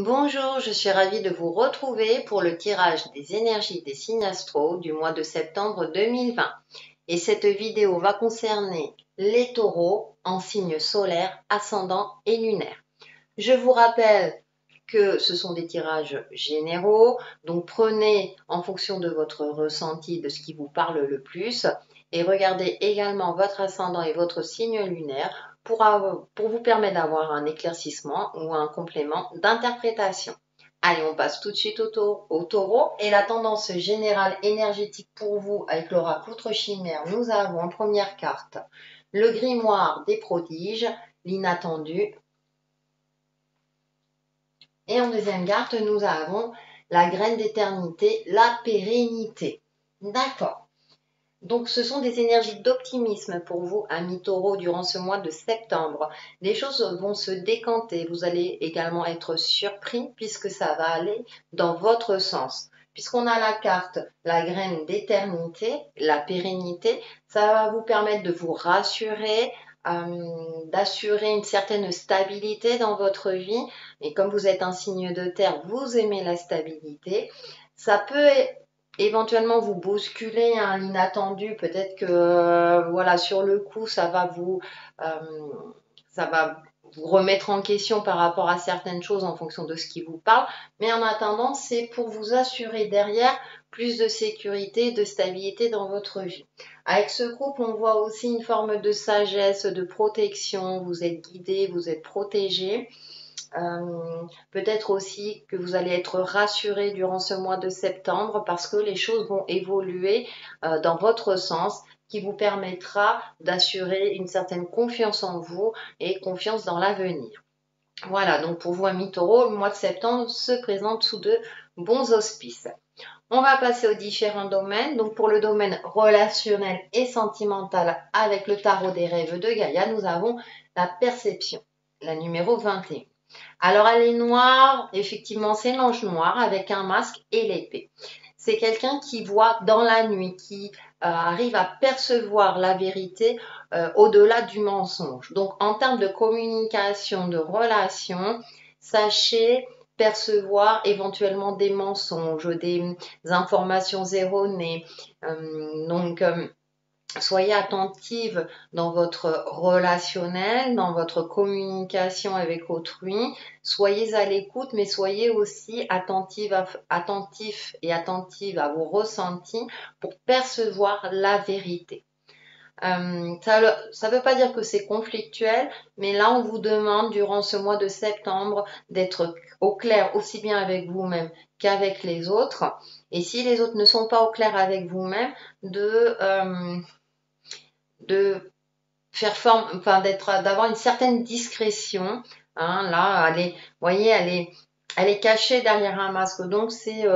Bonjour, je suis ravie de vous retrouver pour le tirage des énergies des signes astro du mois de septembre 2020. Et cette vidéo va concerner les taureaux en signes solaires, ascendants et lunaires. Je vous rappelle que ce sont des tirages généraux, donc prenez en fonction de votre ressenti, de ce qui vous parle le plus, et regardez également votre ascendant et votre signe lunaire pour vous permettre d'avoir un éclaircissement ou un complément d'interprétation. Allez, on passe tout de suite au taureau et la tendance générale énergétique pour vous avec l'oracle Outre Chimère. Nous avons en première carte le grimoire des prodiges, l'inattendu. Et en deuxième carte, nous avons la graine d'éternité, la pérennité. D'accord. Donc, ce sont des énergies d'optimisme pour vous, amis taureaux, durant ce mois de septembre. Les choses vont se décanter. Vous allez également être surpris puisque ça va aller dans votre sens. Puisqu'on a la carte, la graine d'éternité, la pérennité, ça va vous permettre de vous rassurer, d'assurer une certaine stabilité dans votre vie. Et comme vous êtes un signe de terre, vous aimez la stabilité. Ça peut éventuellement vous bousculer l'inattendu. Peut-être que voilà, sur le coup, ça va vous remettre en question par rapport à certaines choses en fonction de ce qui vous parle. Mais en attendant, c'est pour vous assurer derrière plus de sécurité, de stabilité dans votre vie. Avec ce groupe, on voit aussi une forme de sagesse, de protection. Vous êtes guidé, vous êtes protégé. Peut-être aussi que vous allez être rassuré durant ce mois de septembre parce que les choses vont évoluer dans votre sens, qui vous permettra d'assurer une certaine confiance en vous et confiance dans l'avenir. Voilà, donc pour vous, amis taureaux, le mois de septembre se présente sous de bons auspices. On va passer aux différents domaines. Donc pour le domaine relationnel et sentimental avec le tarot des rêves de Gaïa, nous avons la perception, la numéro 21. Alors elle est noire, effectivement c'est l'ange noir avec un masque et l'épée. C'est quelqu'un qui voit dans la nuit, qui arrive à percevoir la vérité au-delà du mensonge. Donc en termes de communication, de relation, sachez percevoir éventuellement des mensonges, des informations erronées. Soyez attentive dans votre relationnel, dans votre communication avec autrui. Soyez à l'écoute, mais soyez aussi attentif et attentive à vos ressentis pour percevoir la vérité. Ça ne veut pas dire que c'est conflictuel, mais là, on vous demande durant ce mois de septembre d'être au clair aussi bien avec vous-même qu'avec les autres. Et si les autres ne sont pas au clair avec vous-même, de faire forme, enfin d'avoir une certaine discrétion. Là, vous voyez, elle est cachée derrière un masque. Donc c'est,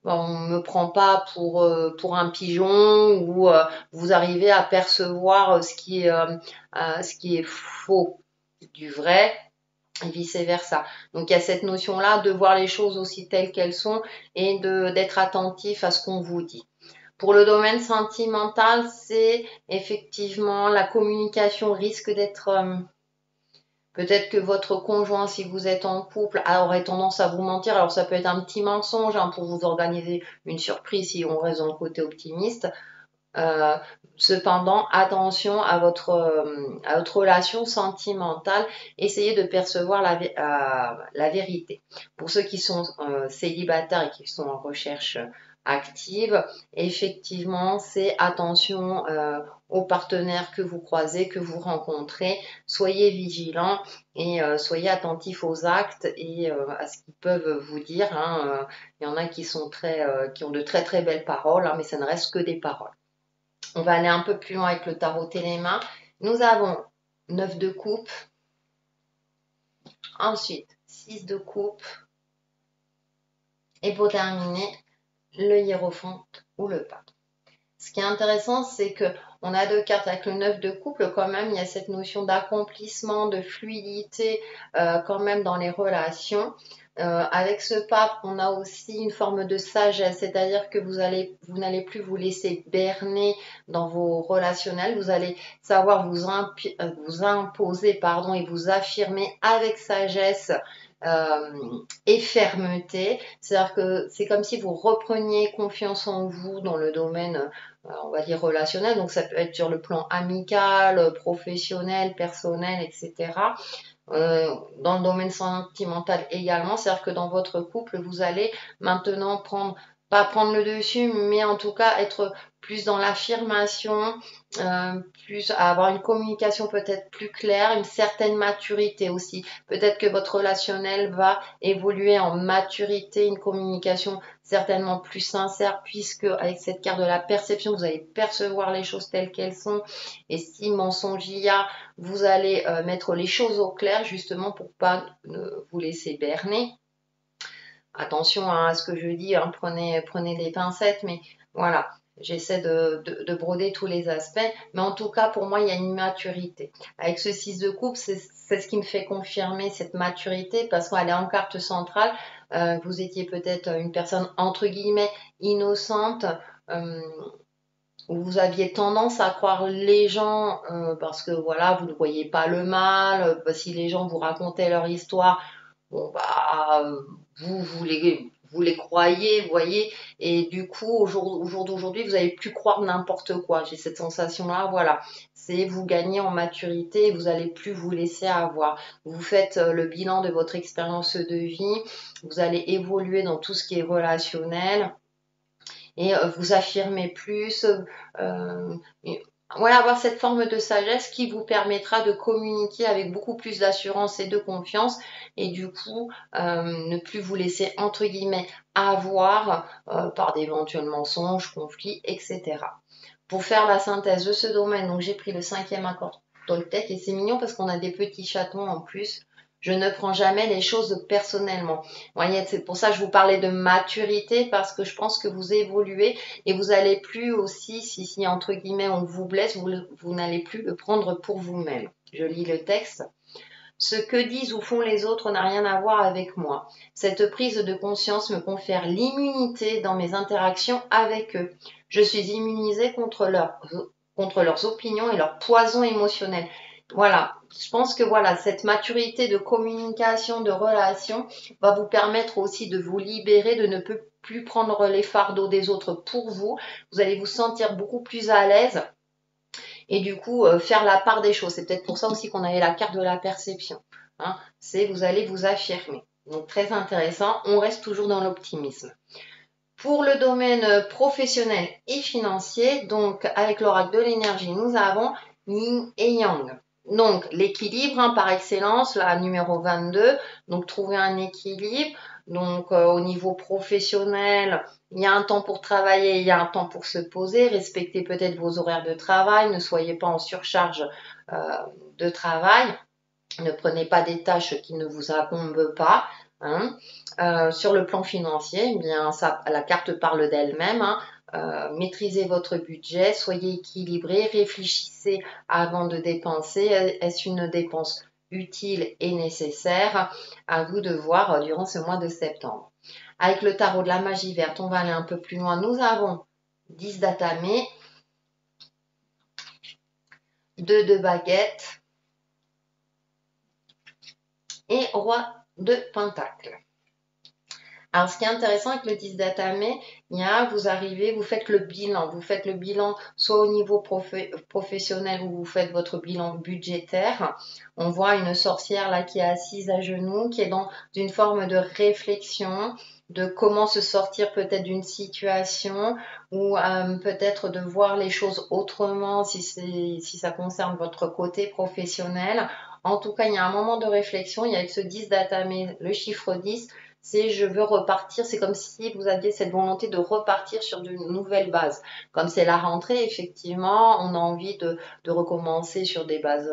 on me prend pas pour un pigeon ou vous arrivez à percevoir ce qui est faux du vrai et vice versa. Donc il y a cette notion là de voir les choses aussi telles qu'elles sont et d'être attentif à ce qu'on vous dit. Pour le domaine sentimental, c'est effectivement la communication risque d'être... peut-être que votre conjoint, si vous êtes en couple, aurait tendance à vous mentir. Alors ça peut être un petit mensonge pour vous organiser une surprise si on reste dans le côté optimiste. Cependant, attention à votre relation sentimentale. Essayez de percevoir la vérité. Pour ceux qui sont célibataires et qui sont en recherche active, effectivement, c'est attention aux partenaires que vous croisez, que vous rencontrez. Soyez vigilants et soyez attentifs aux actes et à ce qu'ils peuvent vous dire. Il y en a qui ont de très très belles paroles, mais ça ne reste que des paroles. On va aller un peu plus loin avec le tarot téléma. Nous avons 9 de coupe. Ensuite, 6 de coupe. Et pour terminer, le hiérophante ou le pape. Ce qui est intéressant, c'est que on a deux cartes avec le 9 de couple. Quand même, il y a cette notion d'accomplissement, de fluidité quand même dans les relations. Avec ce pape, on a aussi une forme de sagesse, c'est-à-dire que vous n'allez plus vous laisser berner dans vos relationnels, vous allez savoir vous imposer et vous affirmer avec sagesse et fermeté. C'est-à-dire que c'est comme si vous repreniez confiance en vous dans le domaine, on va dire relationnel. Donc ça peut être sur le plan amical, professionnel, personnel, etc. Dans le domaine sentimental également, c'est-à-dire que dans votre couple, vous allez maintenant pas prendre le dessus, mais en tout cas être plus dans l'affirmation, plus avoir une communication peut-être plus claire, une certaine maturité aussi. Peut-être que votre relationnel va évoluer en maturité, une communication certainement plus sincère, puisque avec cette carte de la perception, vous allez percevoir les choses telles qu'elles sont. Et si mensonge il y a, vous allez mettre les choses au clair justement pour pas vous laisser berner. Attention à ce que je dis, hein, prenez des pincettes, mais voilà, j'essaie de broder tous les aspects. Mais en tout cas, pour moi, il y a une maturité. Avec ce 6 de coupe, c'est ce qui me fait confirmer cette maturité parce qu'elle est en carte centrale. Vous étiez peut-être une personne entre guillemets innocente. Euh, où vous aviez tendance à croire les gens parce que voilà, vous ne voyez pas le mal, si les gens vous racontaient leur histoire, bon bah vous les croyez, vous voyez, et du coup au jour d'aujourd'hui, vous avez plus croire n'importe quoi. J'ai cette sensation-là, voilà. C'est vous gagnez en maturité et vous allez plus vous laisser avoir. Vous faites le bilan de votre expérience de vie, vous allez évoluer dans tout ce qui est relationnel et vous affirmer plus, voilà, avoir cette forme de sagesse qui vous permettra de communiquer avec beaucoup plus d'assurance et de confiance et du coup ne plus vous laisser entre guillemets avoir par d'éventuels mensonges, conflits, etc. Pour faire la synthèse de ce domaine, donc j'ai pris le 5e accord Toltec et c'est mignon parce qu'on a des petits chatons en plus. Je ne prends jamais les choses personnellement. Vous voyez, c'est pour ça que je vous parlais de maturité parce que je pense que vous évoluez et vous allez plus aussi, si entre guillemets on vous blesse, vous n'allez plus le prendre pour vous-même. Je lis le texte. Ce que disent ou font les autres n'a rien à voir avec moi. Cette prise de conscience me confère l'immunité dans mes interactions avec eux. Je suis immunisée contre leurs opinions et leurs poisons émotionnels. Voilà, je pense que voilà, cette maturité de communication, de relation va vous permettre aussi de vous libérer, de ne plus prendre les fardeaux des autres pour vous. Vous allez vous sentir beaucoup plus à l'aise et du coup faire la part des choses. C'est peut-être pour ça aussi qu'on avait la carte de la perception. Hein. C'est vous allez vous affirmer. Donc très intéressant, on reste toujours dans l'optimisme. Pour le domaine professionnel et financier, donc avec l'oracle de l'énergie, nous avons Yin et Yang. Donc l'équilibre hein, par excellence, la numéro 22, donc trouver un équilibre. Donc au niveau professionnel, il y a un temps pour travailler, il y a un temps pour se poser, respectez peut-être vos horaires de travail, ne soyez pas en surcharge euh, de travail, ne prenez pas des tâches qui ne vous incombent pas. Hein. Sur le plan financier, eh bien, la carte parle d'elle-même. Hein. Maîtrisez votre budget, soyez équilibré, réfléchissez avant de dépenser. Est-ce une dépense utile et nécessaire? À vous de voir durant ce mois de septembre. Avec le tarot de la magie verte, on va aller un peu plus loin. Nous avons 10 datamés, 2 de baguettes et roi de pentacles. Alors, ce qui est intéressant avec le 10 datamé, vous arrivez, vous faites le bilan. Vous faites le bilan soit au niveau professionnel où vous faites votre bilan budgétaire. On voit une sorcière là qui est assise à genoux, qui est dans une forme de réflexion de comment se sortir peut-être d'une situation ou peut-être de voir les choses autrement si ça concerne votre côté professionnel. En tout cas, il y a un moment de réflexion. Il y a avec ce 10 datamé, le chiffre 10, c'est je veux repartir, c'est comme si vous aviez cette volonté de repartir sur de nouvelles bases. Comme c'est la rentrée, effectivement, on a envie de recommencer sur des bases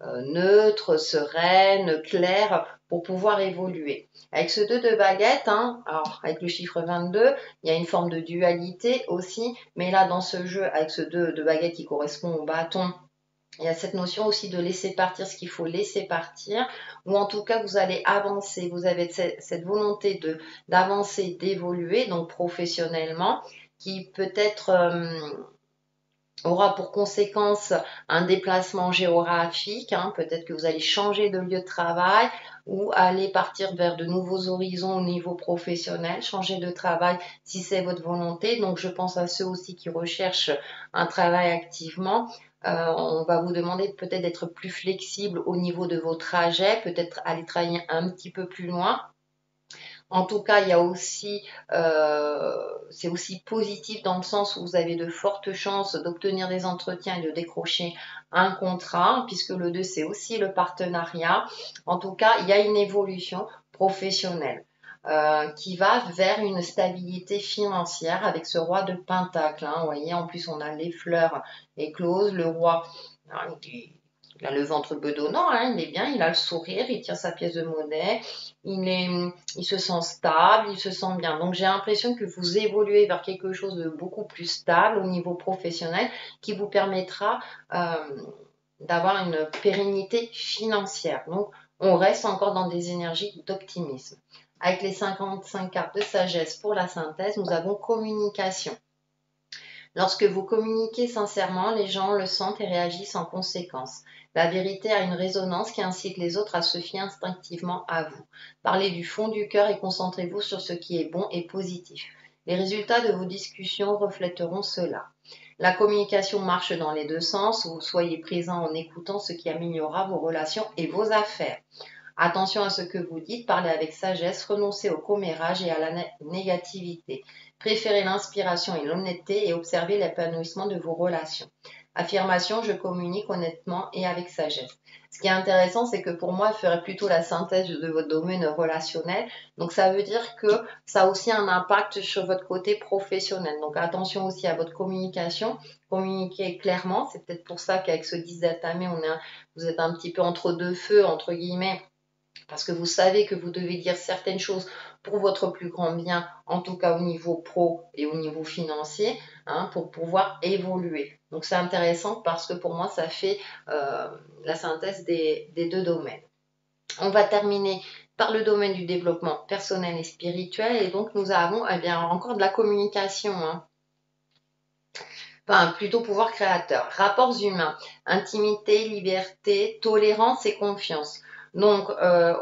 neutres, sereines, claires, pour pouvoir évoluer. Avec ce 2 de baguette, hein, alors avec le chiffre 22, il y a une forme de dualité aussi, mais là dans ce jeu, avec ce 2 de baguette qui correspond au bâton, il y a cette notion aussi de laisser partir ce qu'il faut laisser partir, ou en tout cas vous allez avancer, vous avez cette volonté d'avancer, d'évoluer, donc professionnellement, qui peut être aura pour conséquence un déplacement géographique, hein. Peut-être que vous allez changer de lieu de travail ou aller partir vers de nouveaux horizons au niveau professionnel, changer de travail si c'est votre volonté. Donc je pense à ceux aussi qui recherchent un travail activement. On va vous demander peut-être d'être plus flexible au niveau de vos trajets, peut-être aller travailler un petit peu plus loin. En tout cas, il y a aussi, c'est aussi positif dans le sens où vous avez de fortes chances d'obtenir des entretiens et de décrocher un contrat, puisque le 2, c'est aussi le partenariat. En tout cas, il y a une évolution professionnelle. Qui va vers une stabilité financière avec ce roi de Pentacle. Hein. Vous voyez, en plus, on a les fleurs écloses, le roi, hein, il a le ventre bedonnant, hein, il est bien, il a le sourire, il tient sa pièce de monnaie, il se sent stable, il se sent bien. Donc j'ai l'impression que vous évoluez vers quelque chose de beaucoup plus stable au niveau professionnel qui vous permettra euh, d'avoir une pérennité financière. Donc on reste encore dans des énergies d'optimisme. Avec les 55 cartes de sagesse pour la synthèse, nous avons communication. Lorsque vous communiquez sincèrement, les gens le sentent et réagissent en conséquence. La vérité a une résonance qui incite les autres à se fier instinctivement à vous. Parlez du fond du cœur et concentrez-vous sur ce qui est bon et positif. Les résultats de vos discussions reflèteront cela. La communication marche dans les deux sens. Vous soyez présent en écoutant ce qui améliorera vos relations et vos affaires. Attention à ce que vous dites, parlez avec sagesse, renoncez au commérage et à la négativité. Préférez l'inspiration et l'honnêteté et observez l'épanouissement de vos relations. Affirmation, je communique honnêtement et avec sagesse. Ce qui est intéressant, c'est que pour moi, je ferait plutôt la synthèse de votre domaine relationnel. Donc, ça veut dire que ça a aussi un impact sur votre côté professionnel. Donc, attention aussi à votre communication. Communiquez clairement. C'est peut-être pour ça qu'avec ce 10 d'atamé, vous êtes un petit peu entre deux feux, entre guillemets, parce que vous savez que vous devez dire certaines choses pour votre plus grand bien, en tout cas au niveau pro et au niveau financier, hein, pour pouvoir évoluer. Donc c'est intéressant parce que pour moi, ça fait la synthèse des deux domaines. On va terminer par le domaine du développement personnel et spirituel, et donc nous avons bien, encore de la communication. Hein. Enfin, plutôt pouvoir créateur. Rapports humains, intimité, liberté, tolérance et confiance. Donc,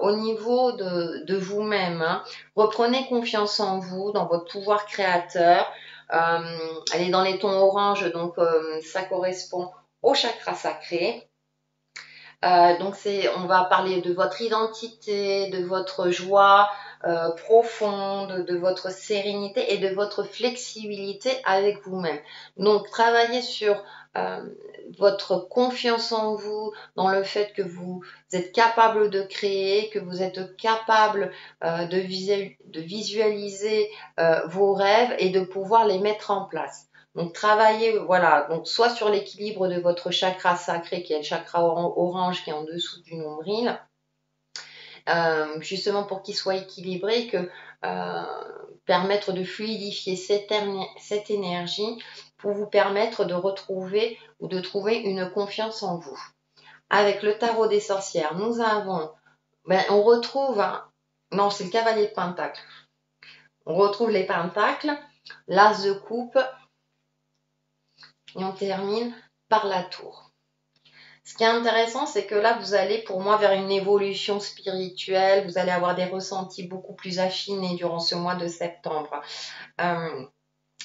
au niveau de vous-même, hein, reprenez confiance en vous, dans votre pouvoir créateur. Elle est dans les tons orange, donc ça correspond au chakra sacré. Donc on va parler de votre identité, de votre joie profonde, de votre sérénité et de votre flexibilité avec vous-même. Donc travaillez sur euh, votre confiance en vous, dans le fait que vous êtes capable de créer, que vous êtes capable de visualiser vos rêves et de pouvoir les mettre en place. Donc travaillez, voilà, donc soit sur l'équilibre de votre chakra sacré, qui est le chakra orange qui est en dessous du nombril, justement pour qu'il soit équilibré et que permettre de fluidifier cette énergie pour vous permettre de retrouver ou de trouver une confiance en vous. Avec le tarot des sorcières, nous avons, on retrouve, non, c'est le cavalier de Pentacle. On retrouve les pentacles, l'as de coupe, et on termine par la tour. Ce qui est intéressant, c'est que là, vous allez pour moi vers une évolution spirituelle, vous allez avoir des ressentis beaucoup plus affinés durant ce mois de septembre.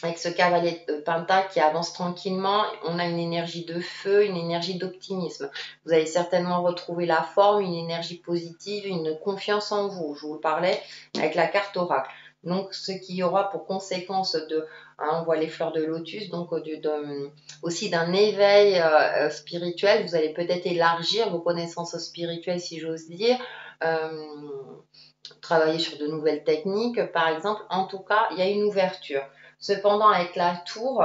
Avec ce cavalier de Pentacle qui avance tranquillement, on a une énergie de feu, une énergie d'optimisme. Vous allez certainement retrouver la forme, une énergie positive, une confiance en vous. Je vous le parlais avec la carte oracle. Donc, ce qui aura pour conséquence on voit les fleurs de lotus, donc aussi d'un éveil spirituel. Vous allez peut-être élargir vos connaissances spirituelles, si j'ose dire. Travailler sur de nouvelles techniques, par exemple. En tout cas, il y a une ouverture. Cependant, avec la tour,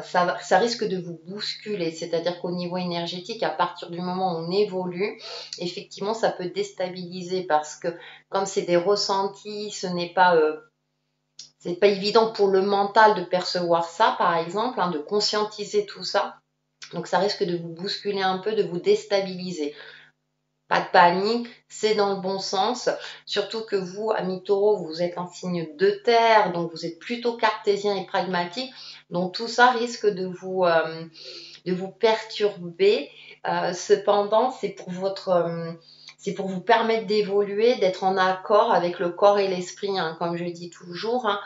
ça risque de vous bousculer, c'est-à-dire qu'au niveau énergétique, à partir du moment où on évolue, effectivement, ça peut déstabiliser parce que comme c'est des ressentis, c'est pas évident pour le mental de percevoir ça, par exemple, de conscientiser tout ça. Donc ça risque de vous bousculer un peu, de vous déstabiliser. Pas de panique, c'est dans le bon sens. Surtout que vous, amis taureaux, vous êtes un signe de terre, donc vous êtes plutôt cartésien et pragmatique. Donc tout ça risque de vous perturber. Cependant, c'est pour vous permettre d'évoluer, d'être en accord avec le corps et l'esprit, hein, comme je dis toujours. Hein.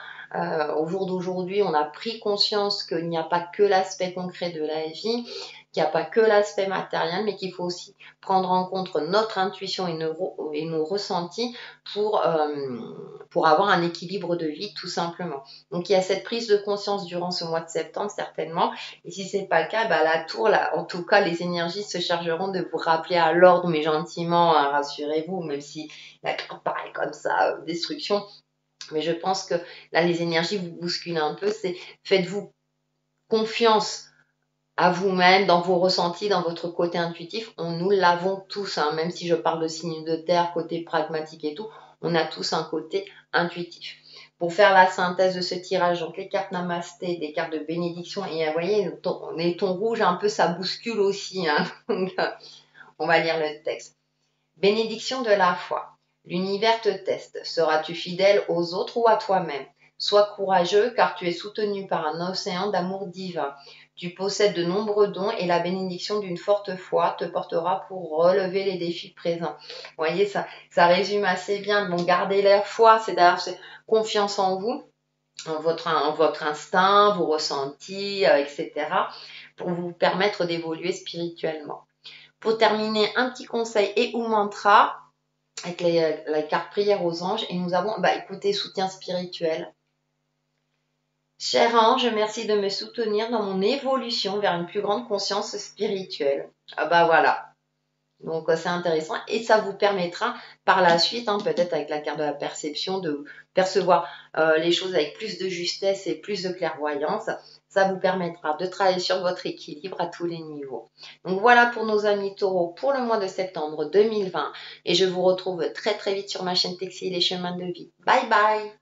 Au jour d'aujourd'hui, on a pris conscience qu'il n'y a pas que l'aspect concret de la vie, qu'il n'y a pas que l'aspect matériel, mais qu'il faut aussi prendre en compte notre intuition et nos ressentis pour avoir un équilibre de vie, tout simplement. Donc, il y a cette prise de conscience durant ce mois de septembre, certainement. Et si c'est pas le cas, bah, la tour, là, en tout cas, les énergies se chargeront de vous rappeler à l'ordre, mais gentiment, hein, rassurez-vous, même si la carte paraît comme ça, destruction. Mais je pense que là, les énergies vous bousculent un peu. C'est faites-vous confiance à vous-même, dans vos ressentis, dans votre côté intuitif. Nous l'avons tous, hein, même si je parle de signe de terre, côté pragmatique et tout, on a tous un côté intuitif. Pour faire la synthèse de ce tirage, donc les cartes Namasté, des cartes de bénédiction, et vous voyez, les tons rouges, un peu, ça bouscule aussi. Hein. Donc, on va lire le texte. Bénédiction de la foi. L'univers te teste. Seras-tu fidèle aux autres ou à toi-même? Sois courageux car tu es soutenu par un océan d'amour divin. Tu possèdes de nombreux dons et la bénédiction d'une forte foi te portera pour relever les défis présents. Vous voyez, ça résume assez bien. Bon, gardez la foi, c'est d'ailleurs confiance en vous, en votre instinct, vos ressentis, etc. pour vous permettre d'évoluer spirituellement. Pour terminer, un petit conseil et ou mantra avec la carte prière aux anges. Et nous avons, écoutez, soutien spirituel. Cher ange, merci de me soutenir dans mon évolution vers une plus grande conscience spirituelle. Ah bah voilà. Donc c'est intéressant et ça vous permettra par la suite, hein, peut-être avec la carte de la perception, de percevoir les choses avec plus de justesse et plus de clairvoyance. Ça vous permettra de travailler sur votre équilibre à tous les niveaux. Donc voilà pour nos amis taureaux pour le mois de septembre 2020 et je vous retrouve très très vite sur ma chaîne Textile et Chemins de Vie. Bye bye.